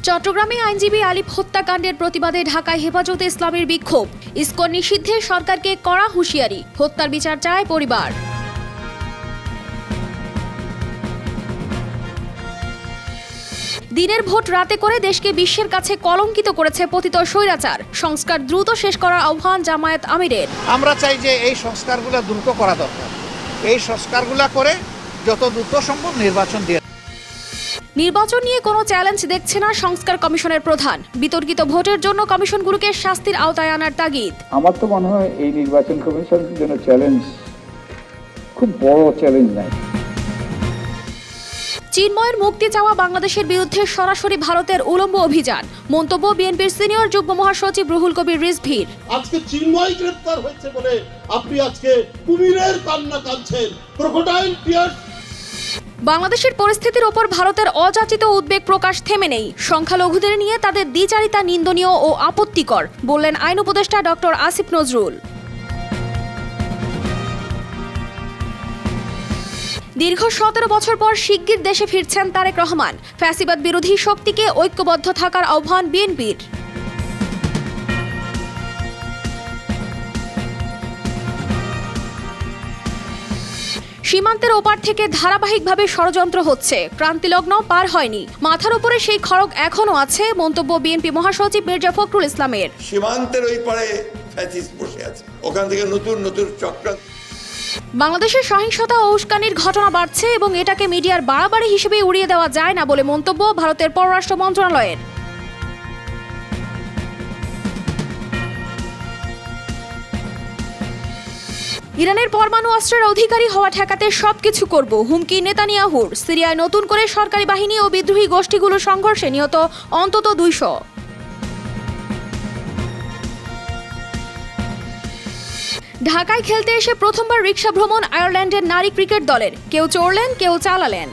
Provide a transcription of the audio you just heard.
চট্টগ্রামে আইনজীবী আলিফ হত্যাকাণ্ডের প্রতিবাদে ঢাকায় হেফাজতে ইসলামের বিক্ষোভ। ইসকন নিষিদ্ধে সরকারকে কড়া হুঁশিয়ারি, হত্যার বিচার চায় পরিবার। দিনের ভোট রাতে করে দেশকে বিশ্বের কাছে কলঙ্কিত করেছে পতিত স্বৈরাচার। সংস্কার দ্রুত শেষ করার আহ্বান জামায়াত আমিরের। আমরা চাই যে এই সংস্কারগুলো দ্রুত করা দরকার। এই সংস্কারগুলো করে যত দ্রুত সম্ভব নির্বাচন দিয়ে। নির্বাচন নিয়ে কোনো চ্যালেঞ্জ দেখছে না সংস্কার কমিশনের প্রধান। বিতর্কিত ভোটের জন্য কমিশনগুলোকে শাস্তির আওতায় আনার তাগিদ। আমার তো মনে হয় এই নির্বাচন কমিশনের জন্য চ্যালেঞ্জ খুব বড় চ্যালেঞ্জ নাই। চিন্ময়ের মুক্তি চাওয়া বাংলাদেশের বিরুদ্ধে সরাসরি ভারতের উলম্ব অভিযান। মন্তব্য বিএনপির সিনিয়র যুগ্ম মহাসচিব রুহুল কবির রিজভীর। আজকে চিন্ময় গ্রেফতার হয়েছে বলে আপনি আজকে কুমিরের কান্না কাঁদছেন, ক্রোকোডাইল টিয়ার্স। বাংলাদেশের পরিস্থিতির ওপর ভারতের অযাচিত উদ্বেগ প্রকাশ থেমে নেই। সংখ্যালঘুদের নিয়ে তাদের দ্বিচারিতা নিন্দনীয় ও আপত্তিকর, বললেন আইন উপদেষ্টা ডক্টর আসিফ নজরুল। দীর্ঘ 17 বছর পর শিগগির দেশে ফিরছেন তারেক রহমান। ফ্যাসিবাদ বিরোধী শক্তিকে ঐক্যবদ্ধ থাকার আহ্বান বিএনপির। সীমান্তের ওপার থেকে ধারাবাহিকভাবে ষড়যন্ত্র হচ্ছে, ক্রান্তিলগ্ন পার হয়নি, মাথার উপরে সেই খড়গ এখনো আছে, মন্তব্য বিএনপি মহাসচিব মির্জা ফখরুল ইসলামের। সীমান্তের ওই পারে ফ্যাসিস্ট বসে আছে, ওখান থেকে নতুন নতুন চক্রান্ত। বাংলাদেশের সহিংসতা ও উস্কানির ঘটনা বাড়ছে এবং এটাকে মিডিয়ার বাড়াবাড়ি হিসেবে উড়িয়ে দেওয়া যায় না বলে মন্তব্য ভারতের পররাষ্ট্র মন্ত্রণালয়ের। ইরানের পরমাণু অস্ত্রের অধিকারী হওয়া ঠেকাতে সবকিছু করব, হুমকি নেতানিয়াহুর। সিরিয়ায় নতুন করে সরকারি বাহিনী ও বিদ্রোহী গোষ্ঠীগুলোর সংঘর্ষে নিহত অন্তত 200। ঢাকায় খেলতে এসে প্রথমবার রিকশা ভ্রমণ আয়ারল্যান্ডের নারী ক্রিকেট দলের। কেউ চড়লেন, কেউ চালালেন।